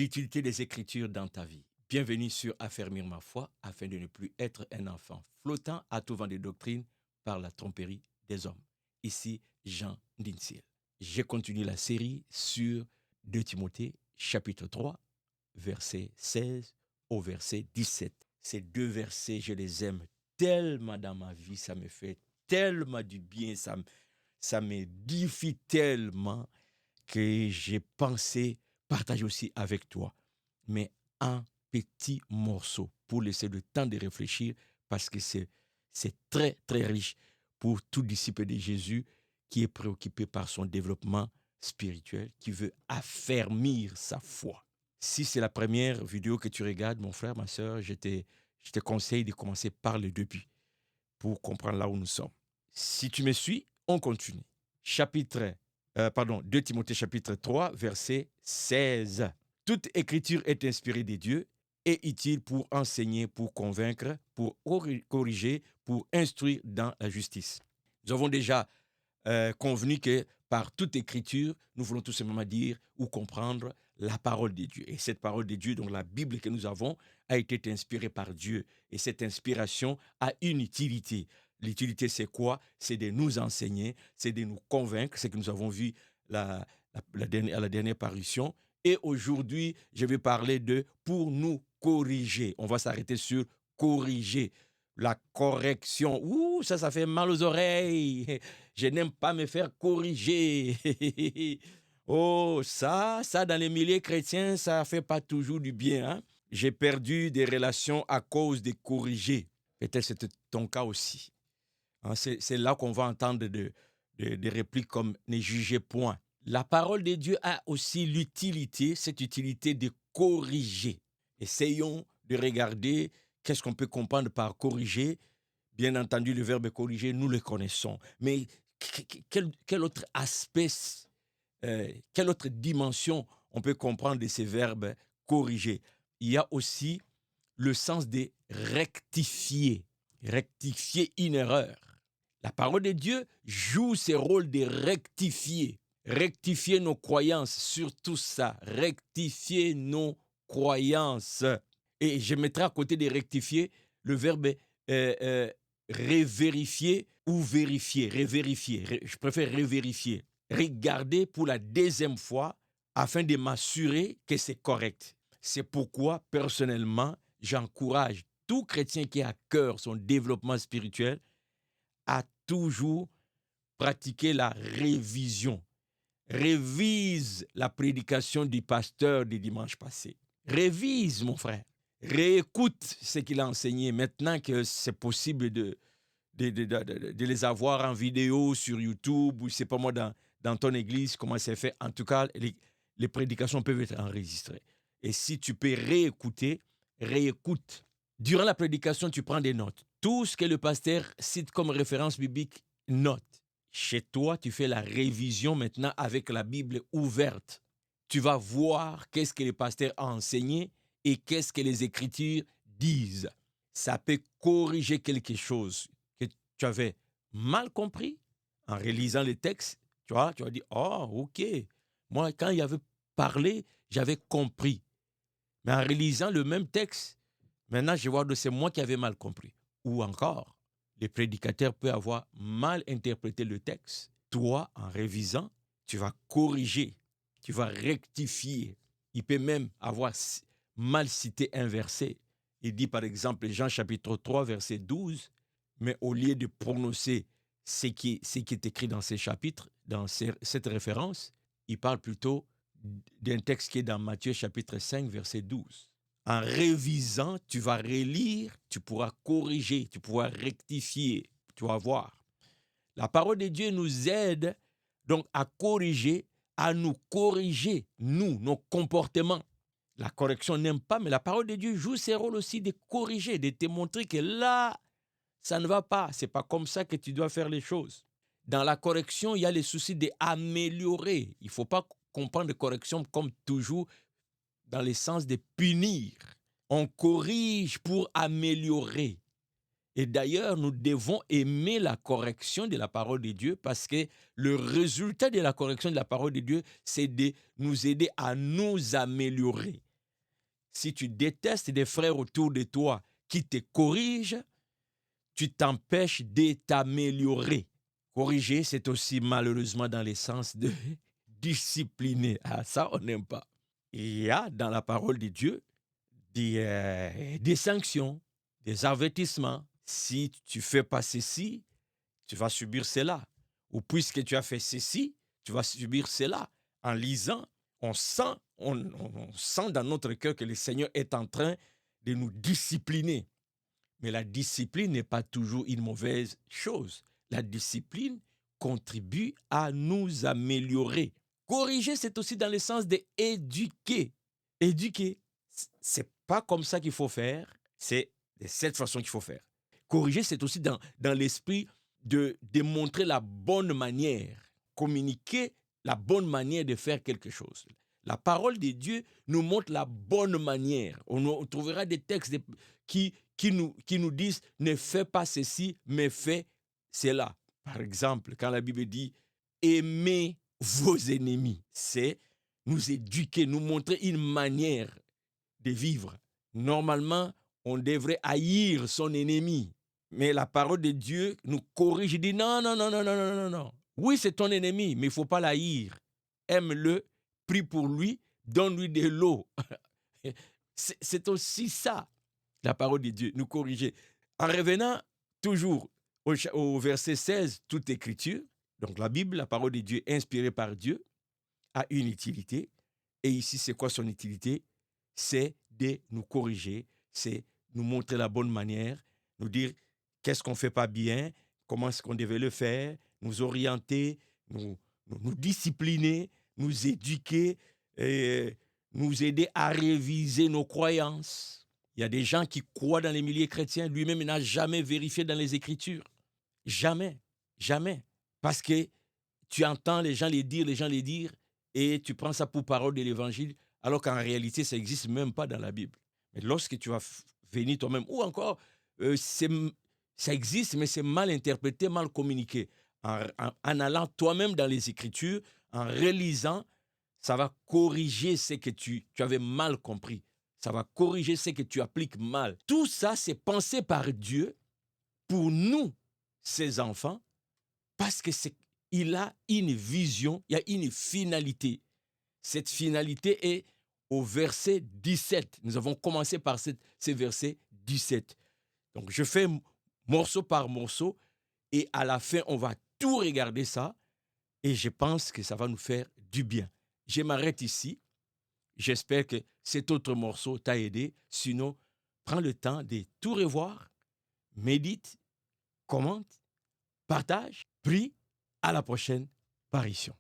L'utilité des Écritures dans ta vie. Bienvenue sur Affermir ma foi afin de ne plus être un enfant flottant à tout vent de doctrine par la tromperie des hommes. Ici Jean Dinsil. J'ai continué la série sur 2 Timothée chapitre 3 verset 16 au verset 17. Ces deux versets, je les aime tellement dans ma vie, ça me fait tellement du bien, ça m'édifie tellement que j'ai pensé partager aussi avec toi, mais un petit morceau pour laisser le temps de réfléchir parce que c'est très, très riche pour tout disciple de Jésus qui est préoccupé par son développement spirituel, qui veut affermir sa foi. Si c'est la première vidéo que tu regardes, mon frère, ma soeur, je te conseille de commencer par le début pour comprendre là où nous sommes. Si tu me suis, on continue. 2 Timothée chapitre 3, verset 16. Toute écriture est inspirée de Dieu et utile pour enseigner, pour convaincre, pour corriger, pour instruire dans la justice. Nous avons déjà convenu que par toute écriture, nous voulons tout simplement dire ou comprendre la parole de Dieu. Et cette parole de Dieu, donc la Bible que nous avons, a été inspirée par Dieu. Et cette inspiration a une utilité. L'utilité, c'est quoi? C'est de nous enseigner, c'est de nous convaincre, c'est que nous avons vu à la dernière parution. Et aujourd'hui, je vais parler de pour nous corriger. On va s'arrêter sur corriger. La correction, ça fait mal aux oreilles. Je n'aime pas me faire corriger. Oh, ça, dans les milieux chrétiens, ça fait pas toujours du bien. Hein? J'ai perdu des relations à cause des corrigés. Peut-être c'était ton cas aussi. Hein, c'est là qu'on va entendre des répliques comme « ne jugez point ». La parole de Dieu a aussi l'utilité, cette utilité de corriger. Essayons de regarder qu'est-ce qu'on peut comprendre par corriger. Bien entendu, le verbe corriger, nous le connaissons. Mais quel autre aspect, quelle autre dimension on peut comprendre de ces verbes corriger? Il y a aussi le sens de rectifier, rectifier une erreur. La parole de Dieu joue ce rôle de rectifier nos croyances, surtout ça, rectifier nos croyances. Et je mettrai à côté de rectifier le verbe révérifier ou vérifier, révérifier. Je préfère révérifier. Regarder pour la deuxième fois afin de m'assurer que c'est correct. C'est pourquoi, personnellement, j'encourage tout chrétien qui a à cœur son développement spirituel à toujours pratiquer la révision. Révise la prédication du pasteur du dimanche passé. Révise, mon frère. Réécoute ce qu'il a enseigné maintenant que c'est possible de les avoir en vidéo sur YouTube ou c'est pas moi dans ton église, comment c'est fait. En tout cas, les prédications peuvent être enregistrées. Et si tu peux réécouter, réécoute. Durant la prédication, tu prends des notes. Tout ce que le pasteur cite comme référence biblique, note. Chez toi, tu fais la révision maintenant avec la Bible ouverte. Tu vas voir qu'est-ce que le pasteur a enseigné et qu'est-ce que les Écritures disent. Ça peut corriger quelque chose que tu avais mal compris en relisant les textes. Tu vas dire, oh, ok. Moi, quand il avait parlé, j'avais compris. Mais en relisant le même texte, maintenant, je vois que c'est moi qui avais mal compris. Ou encore, le prédicateur peut avoir mal interprété le texte. Toi, en révisant, tu vas corriger, tu vas rectifier. Il peut même avoir mal cité un verset. Il dit par exemple, Jean chapitre 3, verset 12, mais au lieu de prononcer ce qui est écrit dans ces chapitres, dans cette référence, il parle plutôt d'un texte qui est dans Matthieu chapitre 5, verset 12. En révisant, tu vas relire, tu pourras corriger, tu pourras rectifier, tu vas voir. La parole de Dieu nous aide donc à corriger, à nous corriger, nous, nos comportements. La correction n'aime pas, mais la parole de Dieu joue ce rôle aussi de corriger, de te montrer que là, ça ne va pas. C'est pas comme ça que tu dois faire les choses. Dans la correction, il y a le souci d'améliorer. Il ne faut pas comprendre la correction comme toujours dans le sens de punir. On corrige pour améliorer. Et d'ailleurs, nous devons aimer la correction de la parole de Dieu parce que le résultat de la correction de la parole de Dieu, c'est de nous aider à nous améliorer. Si tu détestes des frères autour de toi qui te corrigent, tu t'empêches de t'améliorer. Corriger, c'est aussi malheureusement dans le sens de discipliner. Ah, ça, on n'aime pas. Il y a dans la parole de Dieu des sanctions, des avertissements. Si tu ne fais pas ceci, tu vas subir cela. Ou puisque tu as fait ceci, tu vas subir cela. En lisant, on sent dans notre cœur que le Seigneur est en train de nous discipliner. Mais la discipline n'est pas toujours une mauvaise chose. La discipline contribue à nous améliorer. Corriger, c'est aussi dans le sens d'éduquer. Éduquer, c'est pas comme ça qu'il faut faire, c'est de cette façon qu'il faut faire. Corriger, c'est aussi dans l'esprit de démontrer la bonne manière, communiquer la bonne manière de faire quelque chose. La parole de Dieu nous montre la bonne manière. On trouvera des textes qui nous disent « ne fais pas ceci, mais fais cela ». Par exemple, quand la Bible dit « aimez vos ennemis », c'est nous éduquer, nous montrer une manière de vivre. Normalement, on devrait haïr son ennemi. Mais la parole de Dieu nous corrige et dit non, non, non, non, non, non, non, non. Oui, c'est ton ennemi, mais il ne faut pas l'haïr. Aime-le, prie pour lui, donne-lui de l'eau. C'est aussi ça, la parole de Dieu, nous corriger. En revenant toujours au verset 16, toute écriture, donc la Bible, la parole de Dieu inspirée par Dieu, a une utilité. Et ici, c'est quoi son utilité? C'est de nous corriger, c'est nous montrer la bonne manière, nous dire qu'est-ce qu'on ne fait pas bien, comment est-ce qu'on devait le faire, nous orienter, nous discipliner, nous éduquer, nous aider à réviser nos croyances. Il y a des gens qui croient dans les milieux chrétiens, lui-même il n'a jamais vérifié dans les Écritures. Jamais, jamais. Parce que tu entends les gens les dire, et tu prends ça pour parole de l'Évangile, alors qu'en réalité, ça n'existe même pas dans la Bible. Mais lorsque tu vas venir toi-même, ou encore, ça existe, mais c'est mal interprété, mal communiqué. En allant toi-même dans les Écritures, en relisant, ça va corriger ce que tu avais mal compris. Ça va corriger ce que tu appliques mal. Tout ça, c'est pensé par Dieu pour nous, ses enfants, parce que il a une vision, il y a une finalité. Cette finalité est au verset 17. Nous avons commencé par ce verset 17. Donc, je fais morceau par morceau et à la fin, on va tout regarder ça et je pense que ça va nous faire du bien. Je m'arrête ici. J'espère que cet autre morceau t'a aidé. Sinon, prends le temps de tout revoir, médite, commente, partage, prie. À la prochaine parution.